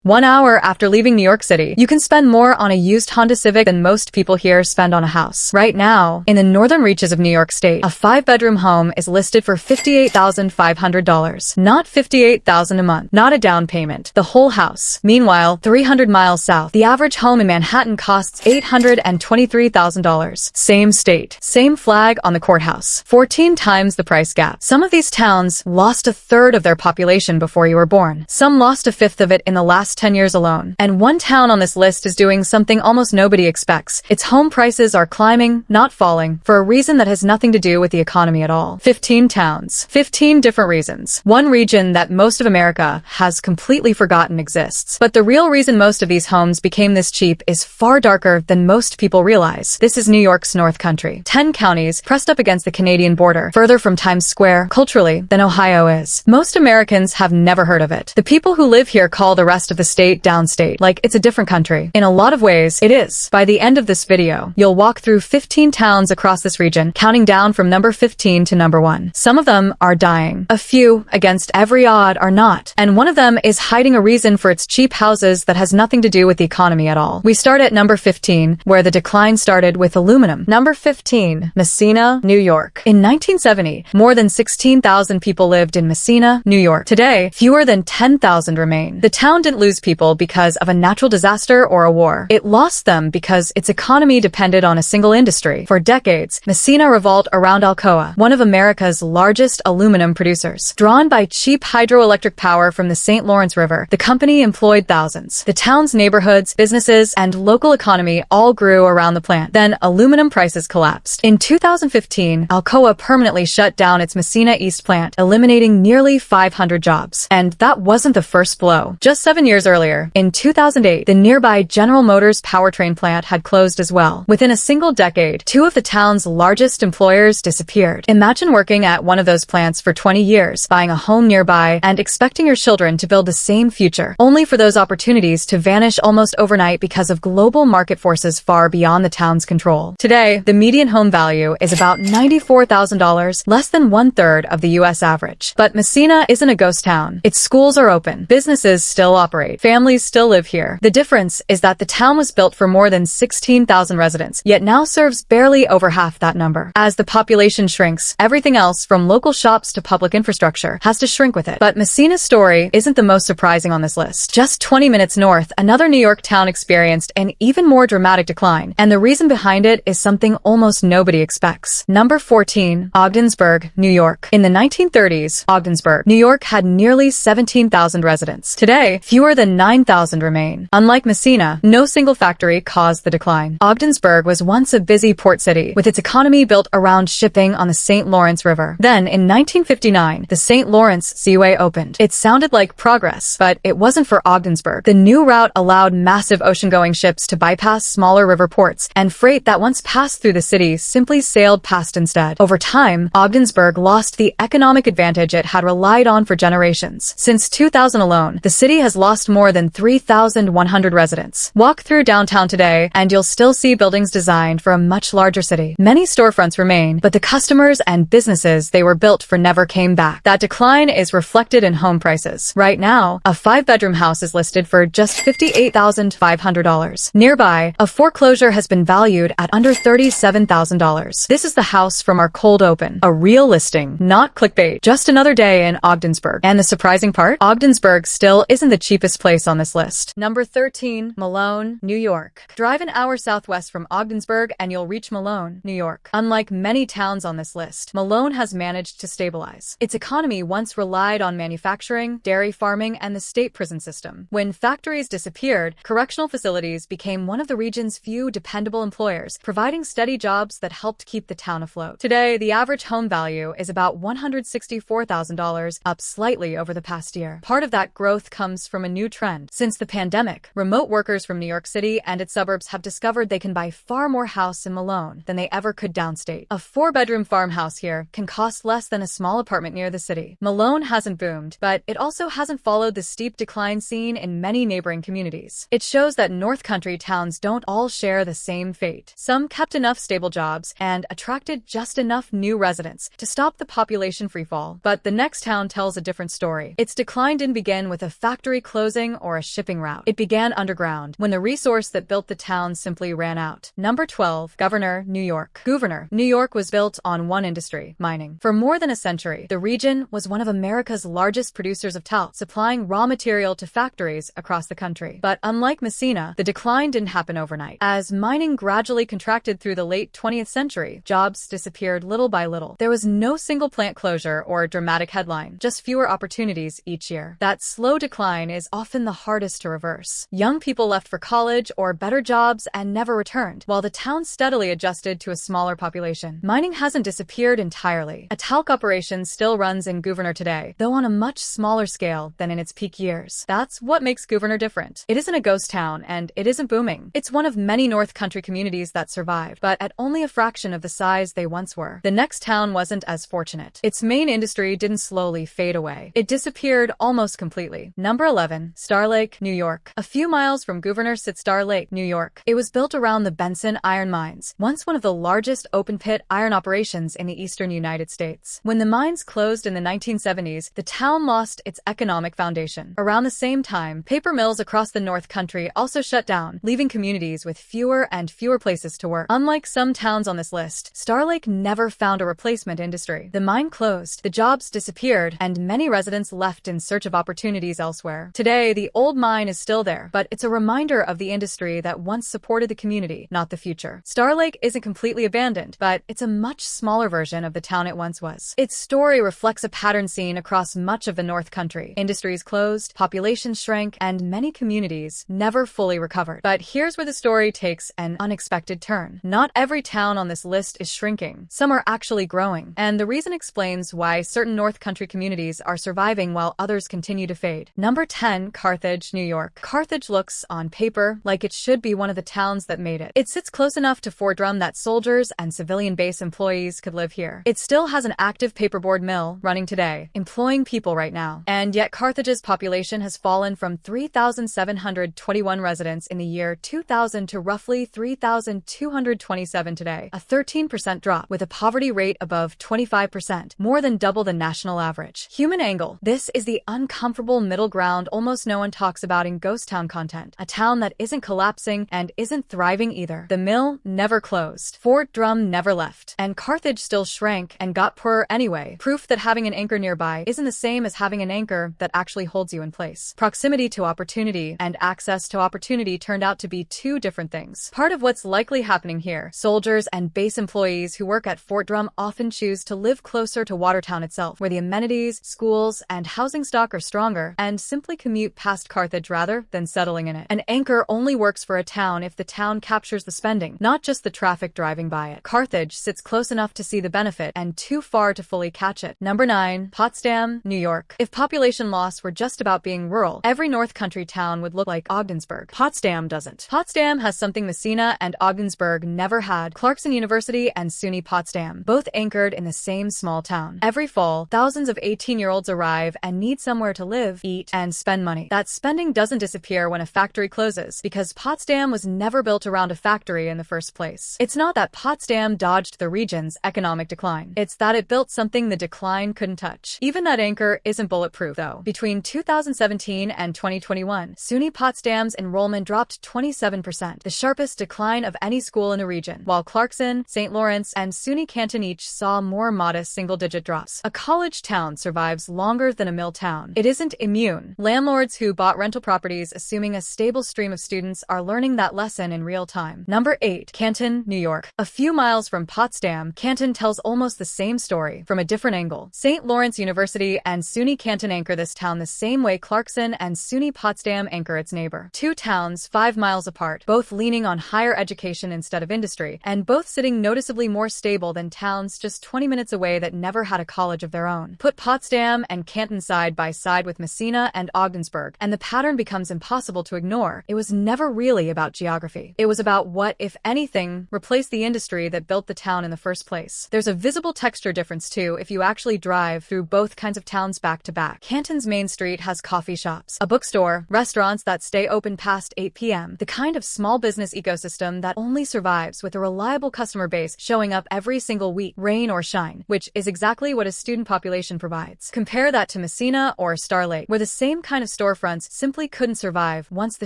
1 hour after leaving New York City, you can spend more on a used Honda Civic than most people here spend on a house. Right now, in the northern reaches of New York State, a 5-bedroom home is listed for $58,500. Not $58,000 a month, not a down payment, the whole house. Meanwhile, 300 miles south, the average home in Manhattan costs $823,000. Same state, same flag on the courthouse, 14 times the price gap. Some of these towns lost a third of their population before you were born. Some lost a fifth of it in the last 10 years alone. And one town on this list is doing something almost nobody expects. Its home prices are climbing, not falling, for a reason that has nothing to do with the economy at all. 15 towns. 15 different reasons. One region that most of America has completely forgotten exists. But the real reason most of these homes became this cheap is far darker than most people realize. This is New York's North Country. 10 counties pressed up against the Canadian border, further from Times Square, culturally, than Ohio is. Most Americans have never heard of it. The people who live here call the rest of the state downstate, like it's a different country. In a lot of ways, it is. By the end of this video, you'll walk through 15 towns across this region, counting down from number 15 to number 1. Some of them are dying. A few, against every odd, are not. And one of them is hiding a reason for its cheap houses that has nothing to do with the economy at all. We start at number 15, where the decline started with aluminum. Number 15, Massena, New York. In 1970, more than 16,000 people lived in Massena, New York. Today, fewer than 10,000 remain. The town didn't lose people because of a natural disaster or a war. It lost them because its economy depended on a single industry. For decades, Massena revolved around Alcoa, one of America's largest aluminum producers. Drawn by cheap hydroelectric power from the St. Lawrence River, the company employed thousands. The town's neighborhoods, businesses, and local economy all grew around the plant. Then, aluminum prices collapsed. In 2015, Alcoa permanently shut down its Massena East plant, eliminating nearly 500 jobs. And that wasn't the first blow. Just 7 years earlier, in 2008, the nearby General Motors powertrain plant had closed as well. Within a single decade, 2 of the town's largest employers disappeared. Imagine working at one of those plants for 20 years, buying a home nearby, and expecting your children to build the same future, only for those opportunities to vanish almost overnight because of global market forces far beyond the town's control. Today, the median home value is about $94,000, less than 1/3 of the U.S. average. But Massena isn't a ghost town. Its schools are open. Businesses still operate. Families still live here. The difference is that the town was built for more than 16,000 residents, yet now serves barely over half that number. As the population shrinks, everything else, from local shops to public infrastructure, has to shrink with it. But Massena's story isn't the most surprising on this list. Just 20 minutes north, another New York town experienced an even more dramatic decline, and the reason behind it is something almost nobody expects. Number 14, Ogdensburg, New York. In the 1930s, Ogdensburg, New York had nearly 17,000 residents. Today, fewer than 9,000 remain. Unlike Massena, no single factory caused the decline. Ogdensburg was once a busy port city, with its economy built around shipping on the St. Lawrence River. Then, in 1959, the St. Lawrence Seaway opened. It sounded like progress, but it wasn't for Ogdensburg. The new route allowed massive ocean-going ships to bypass smaller river ports, and freight that once passed through the city simply sailed past instead. Over time, Ogdensburg lost the economic advantage it had relied on for generations. Since 2000 alone, the city has lost more than 3,100 residents. Walk through downtown today, and you'll still see buildings designed for a much larger city. Many storefronts remain, but the customers and businesses they were built for never came back. That decline is reflected in home prices. Right now, a 5-bedroom house is listed for just $58,500. Nearby, a foreclosure has been valued at under $37,000. This is the house from our cold open. A real listing, not clickbait. Just another day in Ogdensburg. And the surprising part? Ogdensburg still isn't the cheapest place on this list. Number 13, Malone, New York. Drive an hour southwest from Ogdensburg and you'll reach Malone, New York. Unlike many towns on this list, Malone has managed to stabilize. Its economy once relied on manufacturing, dairy farming, and the state prison system. When factories disappeared, correctional facilities became one of the region's few dependable employers, providing steady jobs that helped keep the town afloat. Today, the average home value is about $164,000, up slightly over the past year. Part of that growth comes from a new trend. Since the pandemic, remote workers from New York City and its suburbs have discovered they can buy far more house in Malone than they ever could downstate. A 4-bedroom farmhouse here can cost less than a small apartment near the city. Malone hasn't boomed, but it also hasn't followed the steep decline seen in many neighboring communities. It shows that North Country towns don't all share the same fate. Some kept enough stable jobs and attracted just enough new residents to stop the population freefall. But the next town tells a different story. Its decline didn't begin with a factory closing housing or a shipping route. It began underground, when the resource that built the town simply ran out. Number 12. Gouverneur, New York. Gouverneur, New York was built on one industry, mining. For more than a century, the region was one of America's largest producers of talc, supplying raw material to factories across the country. But unlike Massena, the decline didn't happen overnight. As mining gradually contracted through the late 20th century, jobs disappeared little by little. There was no single plant closure or dramatic headline, just fewer opportunities each year. That slow decline is often the hardest to reverse. Young people left for college or better jobs and never returned, while the town steadily adjusted to a smaller population. Mining hasn't disappeared entirely. A talc operation still runs in Gouverneur today, though on a much smaller scale than in its peak years. That's what makes Gouverneur different. It isn't a ghost town, and it isn't booming. It's one of many North Country communities that survived, but at only a fraction of the size they once were. The next town wasn't as fortunate. Its main industry didn't slowly fade away. It disappeared almost completely. Number 11. Star Lake, New York. A few miles from Gouverneur sits Star Lake, New York. It was built around the Benson iron mines, once one of the largest open-pit iron operations in the eastern United States. When the mines closed in the 1970s, the town lost its economic foundation. Around the same time, paper mills across the North Country also shut down, leaving communities with fewer and fewer places to work. Unlike some towns on this list, Star Lake never found a replacement industry. The mine closed, the jobs disappeared, and many residents left in search of opportunities elsewhere. Today, the old mine is still there, but it's a reminder of the industry that once supported the community, not the future. Star Lake isn't completely abandoned, but it's a much smaller version of the town it once was. Its story reflects a pattern seen across much of the North Country. Industries closed, populations shrank, and many communities never fully recovered. But here's where the story takes an unexpected turn. Not every town on this list is shrinking. Some are actually growing, and the reason explains why certain North Country communities are surviving while others continue to fade. Number 10. Carthage, New York. Carthage looks, on paper, like it should be one of the towns that made it. It sits close enough to Fort Drum that soldiers and civilian base employees could live here. It still has an active paperboard mill running today, employing people right now. And yet Carthage's population has fallen from 3,721 residents in the year 2000 to roughly 3,227 today, a 13% drop, with a poverty rate above 25%, more than double the national average. Human angle. This is the uncomfortable middle ground almost no one talks about in ghost town content. A town that isn't collapsing and isn't thriving either. The mill never closed. Fort Drum never left. And Carthage still shrank and got poorer anyway. Proof that having an anchor nearby isn't the same as having an anchor that actually holds you in place. Proximity to opportunity and access to opportunity turned out to be two different things. Part of what's likely happening here, soldiers and base employees who work at Fort Drum often choose to live closer to Watertown itself, where the amenities, schools, and housing stock are stronger, and simply commute past Carthage rather than settling in it. An anchor only works for a town if the town captures the spending, not just the traffic driving by it. Carthage sits close enough to see the benefit and too far to fully catch it. Number 9. Potsdam, New York. If population loss were just about being rural, every North Country town would look like Ogdensburg. Potsdam doesn't. Potsdam has something Massena and Ogdensburg never had: Clarkson University and SUNY Potsdam, both anchored in the same small town. Every fall, thousands of 18-year-olds arrive and need somewhere to live, eat, and spend money. That spending doesn't disappear when a factory closes, because Potsdam was never built around a factory in the first place. It's not that Potsdam dodged the region's economic decline. It's that it built something the decline couldn't touch. Even that anchor isn't bulletproof, though. Between 2017 and 2021, SUNY Potsdam's enrollment dropped 27%, the sharpest decline of any school in the region, while Clarkson, St. Lawrence, and SUNY Canton each saw more modest single-digit drops. A college town survives longer than a mill town. It isn't immune. Landlords who bought rental properties assuming a stable stream of students are learning that lesson in real time. Number 8. Canton, New York. A few miles from Potsdam, Canton tells almost the same story, from a different angle. St. Lawrence University and SUNY Canton anchor this town the same way Clarkson and SUNY Potsdam anchor its neighbor. Two towns 5 miles apart, both leaning on higher education instead of industry, and both sitting noticeably more stable than towns just 20 minutes away that never had a college of their own. Put Potsdam and Canton side by side with Massena and Ogdensburg, and the pattern becomes impossible to ignore. It was never really about geography. It was about what, if anything, replaced the industry that built the town in the first place. There's a visible texture difference too if you actually drive through both kinds of towns back to back. Canton's main street has coffee shops, a bookstore, restaurants that stay open past 8 p.m., the kind of small business ecosystem that only survives with a reliable customer base showing up every single week, rain or shine, which is exactly what a student population provides. Compare that to Massena or Star Lake, where the same kind of storefronts simply couldn't survive once the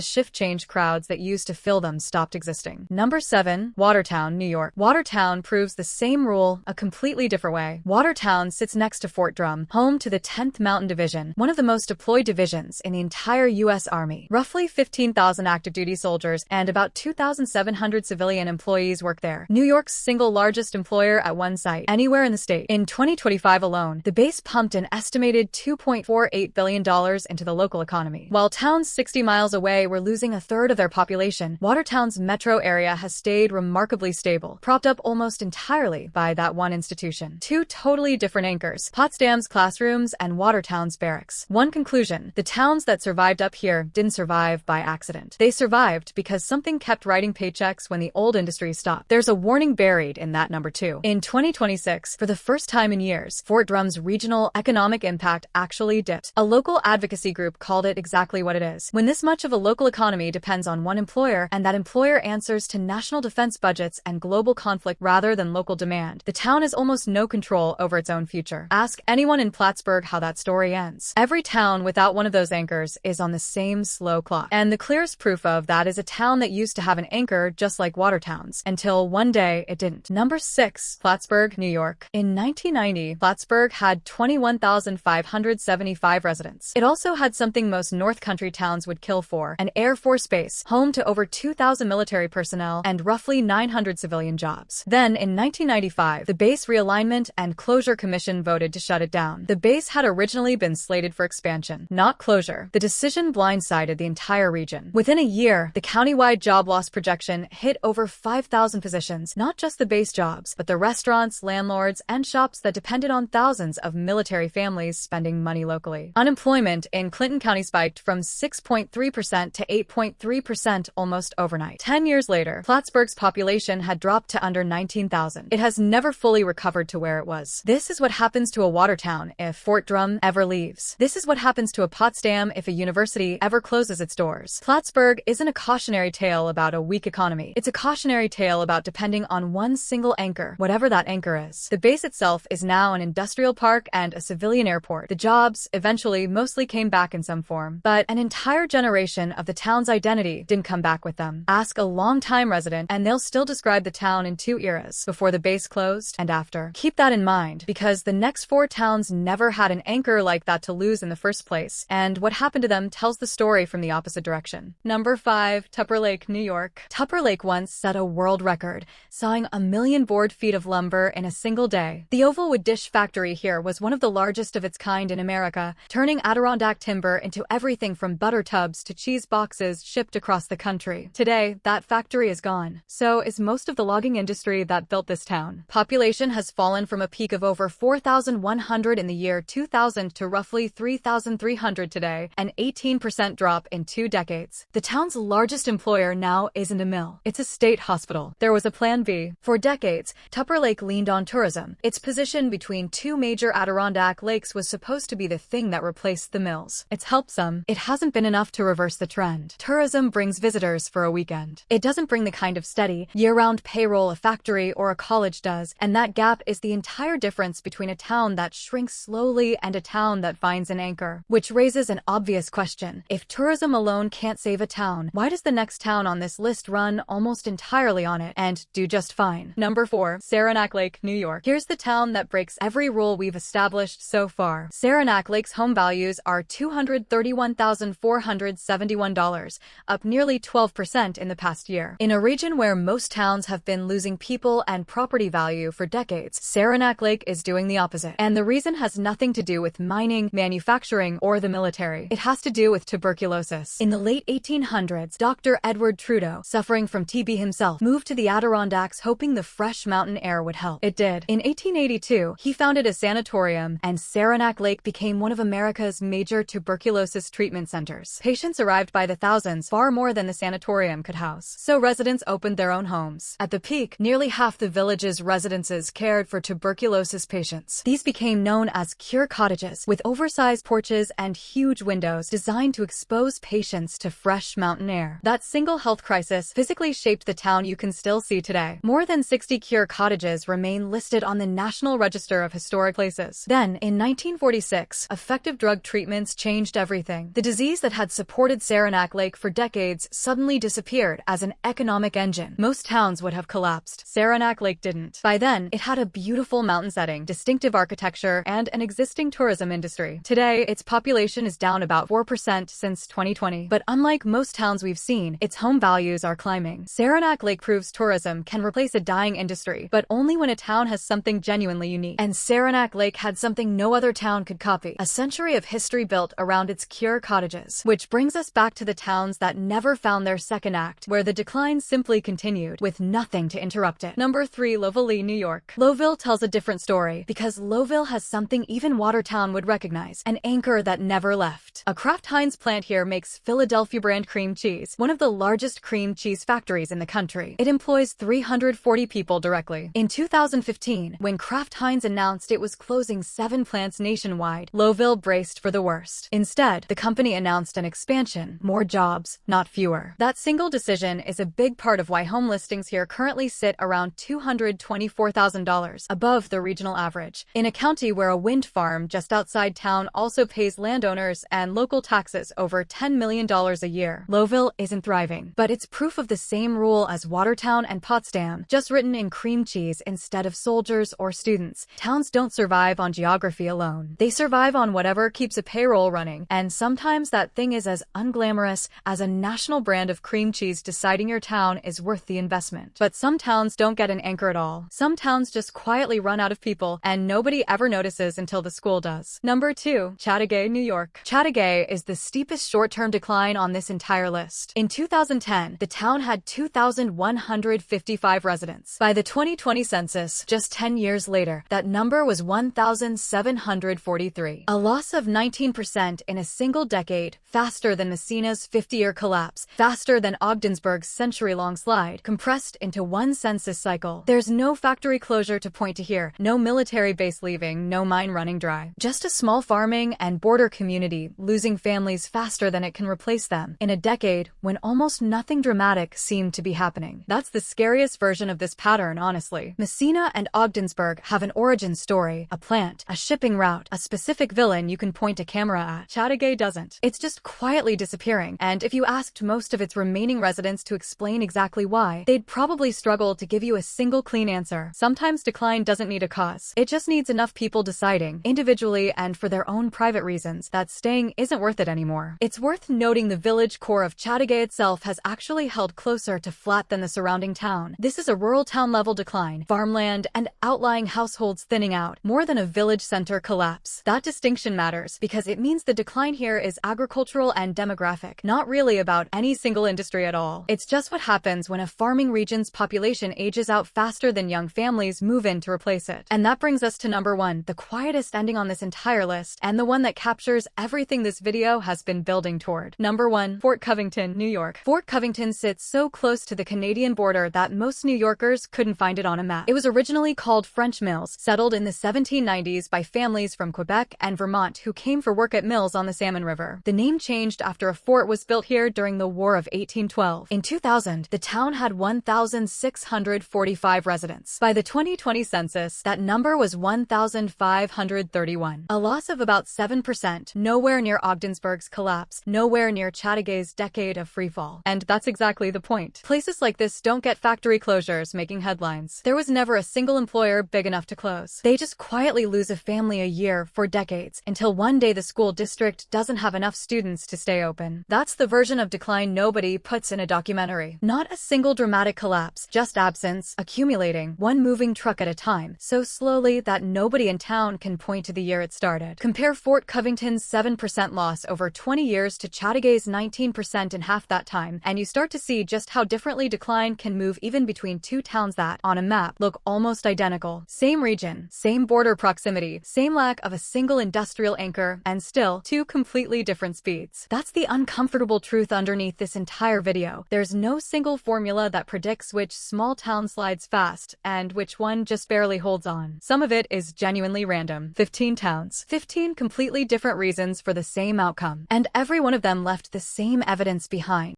shift change crowds that used to fill them stopped existing. Number 7. Watertown, New York. Watertown proves the same rule a completely different way. Watertown sits next to Fort Drum, home to the 10th Mountain Division, one of the most deployed divisions in the entire U.S. Army. Roughly 15,000 active duty soldiers and about 2,700 civilian employees work there. New York's single largest employer at one site, anywhere in the state. In 2025 alone, the base pumped an estimated $2.48 billion into the local economy. While towns 60 miles away were losing a third of their population, Watertown's metro area has stayed remarkably stable, propped up almost entirely by that one institution. Two totally different anchors, Potsdam's classrooms and Watertown's barracks. One conclusion: the towns that survived up here didn't survive by accident. They survived because something kept writing paychecks when the old industry stopped. There's a warning buried in that number 2. In 2026, for the first time in years, Fort Drum's regional economic impact actually dipped. A local advocacy group called it exactly what it is. When this much of a local economy depends on one employer, and that employer answers to national defense budgets and global conflict rather than local demand, the town has almost no control over its own future. Ask anyone in Plattsburgh how that story ends. Every town without one of those anchors is on the same slow clock. And the clearest proof of that is a town that used to have an anchor just like Watertown's, until one day it didn't. Number 6. Plattsburgh, New York. In 1990, Plattsburgh had 21,575 residents. It also had something most North Country towns would kill for: an Air Force base, home to over 2,000 military personnel and roughly 900 civilian jobs. Then, in 1995, the Base Realignment and Closure Commission voted to shut it down. The base had originally been slated for expansion, not closure. The decision blindsided the entire region. Within a year, the countywide job loss projection hit over 5,000 positions, not just the base jobs, but the restaurants, landlords, and shops that depended on thousands of military families spending money locally. Unemployment in Clinton County spiked from 6.3% to 8.3% almost overnight. 10 years later, Plattsburgh's population had dropped to under 19,000. It has never fully recovered to where it was. This is what happens to a Watertown if Fort Drum ever leaves. This is what happens to a Potsdam if a university ever closes its doors. Plattsburgh isn't a cautionary tale about a weak economy. It's a cautionary tale about depending on one single anchor, whatever that anchor is. The base itself is now an industrial park and a civilian airport. The jobs eventually mostly came back in some form, but an entire generation of the town's identity didn't come back with them. Ask a longtime resident and they'll still describe the town in 2 eras: before the base closed and after. Keep that in mind, because the next 4 towns never had an anchor like that to lose in the first place, and what happened to them tells the story from the opposite direction. Number 5. Tupper Lake, New York. Tupper Lake once set a world record, sawing 1 million board feet of lumber in a single day. The Ovalwood Dish Factory here was one of the largest of its kind in America, turning Adirondack timber into everything from butter tubs to cheese boxes shipped across the country. Today, that factory is gone. So is most of the logging industry that built this town. Population has fallen from a peak of over 4,100 in the year 2000 to roughly 3,300 today, an 18% drop in 2 decades. The town's largest employer now isn't a mill. It's a state hospital. There was a plan B. For decades, Tupper Lake leaned on tourism. Its position between 2 major Adirondack lakes was supposed to be the thing that replaced the mills. It's helped some. It hasn't been enough to reverse the trend. Tourism brings visitors for a weekend. It doesn't bring the kind of steady, year-round payroll a factory or a college does, and that gap is the entire difference between a town that shrinks slowly and a town that finds an anchor. Which raises an obvious question. If tourism alone can't save a town, why does the next town on this list run almost entirely on it and do just fine? Number 4. Saranac Lake, New York. Here's the town that breaks every rule we've established so far. Saranac Lake's home values are $231,471, up nearly 12% in the past year. In a region where most towns have been losing people and property value for decades, Saranac Lake is doing the opposite. And the reason has nothing to do with mining, manufacturing, or the military. It has to do with tuberculosis. In the late 1800s, Dr. Edward Trudeau, suffering from TB himself, moved to the Adirondacks hoping the fresh mountain air would help. It did. In 1882, he founded a sanatorium, and Saranac Lake became one of America's major tuberculosis treatment centers. Patients arrived by the thousands, far more than the sanatorium could house. So residents opened their own homes. At the peak, nearly half the village's residences cared for tuberculosis patients. These became known as cure cottages, with oversized porches and huge windows designed to expose patients to fresh mountain air. That single health crisis physically shaped the town you can still see today. More than 60 cure cottages remain listed on the National Register of Historic Places. Then, in 1946, effective drug treatments changed everything. The disease that had supported Saranac Lake for decades suddenly disappeared as an economic engine. Most towns would have collapsed. Saranac Lake didn't. By then, it had a beautiful mountain setting, distinctive architecture, and an existing tourism industry. Today, its population is down about 4% since 2020. But unlike most towns we've seen, its home values are climbing. Saranac Lake proves tourism can replace a dying industry, but only when a town has something genuinely unique. And Saranac Lake had something no other town could copy: a century of history built around its cure cottages. Which brings us back to the towns that never found their second act, where the decline simply continued, with nothing to interrupt it. Number 3. Lowville, New York. Lowville tells a different story, because Lowville has something even Watertown would recognize: an anchor that never left. A Kraft Heinz plant here makes Philadelphia brand cream cheese, one of the largest cream cheese factories in the country. It employs 340 people directly. In 2015, when Kraft Heinz announced it was closing 7 plants nationwide, Lowville braced for the worst. Instead, the company announced an expansion: more jobs, not fewer. That single decision is a big part of why home listings here currently sit around $224,000, above the regional average. In a county where a wind farm just outside town also pays landowners and local taxes over $10 million a year, Lowville isn't thriving. But it's proof of the same rule as Watertown and Potsdam, just written in cream cheese instead of soldiers or students. Towns don't survive on geography alone. They survive on whatever keeps a payroll running, and sometimes that thing is as unglamorous as a national brand of cream cheese deciding your town is worth the investment. But some towns don't get an anchor at all. Some towns just quietly run out of people, and nobody ever notices until the school does. Number 2. Chateaugay, New York. Chateaugay is the steepest short-term decline on this entire list. In 2010, the town had 2,155 residents. By the 2020 census, just 10 years later, that number was 1,743. A loss of 19% in a single decade, faster than Massena's 50-year collapse, faster than Ogdensburg's century-long slide, compressed into one census cycle. There's no factory closure to point to here, no military base leaving, no mine running dry. Just a small farming and border community losing families faster than it can replace them, in a decade when almost nothing dramatic seemed to be happening. That's the scariest version of this pattern, honestly. Massena and Ogdensburg have an origin story, a plant, a shipping route, a specific villain you can point a camera at. Chateaugay doesn't. It's just quietly disappearing, and if you asked most of its remaining residents to explain exactly why, they'd probably struggle to give you a single clean answer. Sometimes decline doesn't need a cause. It just needs enough people deciding, individually and for their own private reasons, that staying isn't worth it anymore. It's worth noting the village core of Chateaugay itself has actually held closer to flat than the surrounding town. This is a rural town level decline, farmland and outlying households thinning out, more than a village center collapse. That distinction matters because it means the decline here is agricultural and demographic, not really about any single industry at all. It's just what happens when a farming region's population ages out faster than young families move in to replace it. And that brings us to number 1, the quietest ending on this entire list, and the one that captures everything this video has been building toward. Number 1. Fort Covington, New York. Fort Covington sits so close to the Canadian border that most New Yorkers couldn't find it on a map. It was originally called French Mills, settled in the 1790s by families from Quebec and Vermont who came for work at mills on the Salmon River. The name changed after a fort was built here during the War of 1812. In 2000, the town had 1,645 residents. By the 2020 census, that number was 1,531. A loss of about 7%, nowhere near Ogdensburg's collapse, nowhere near Chateaugay's decade of freefall. And that's exactly the point. Places like this don't get factory closures making headlines. There was never a single employer big enough to close. They just quietly lose a family a year for decades, until one day the school district doesn't have enough students to stay open. That's the version of decline nobody puts in a documentary. Not a single dramatic collapse, just absence, accumulating, one moving truck at a time, so slowly that nobody in town can point to the year it started. Compare Fort Covington's 7% loss over 20 years to Chateaugay's 19% in half that time, and you start to see just how differently decline can move even between two towns that, on a map, look almost identical. Same region, same border proximity, same lack of a single industrial anchor, and still, two completely different speeds. That's the uncomfortable truth underneath this entire video. There's no single formula that predicts which small town slides fast, and which one just barely holds on. Some of it is genuinely random. 15 towns, 15 completely different reasons for the same outcome, and every one of them left the same evidence behind.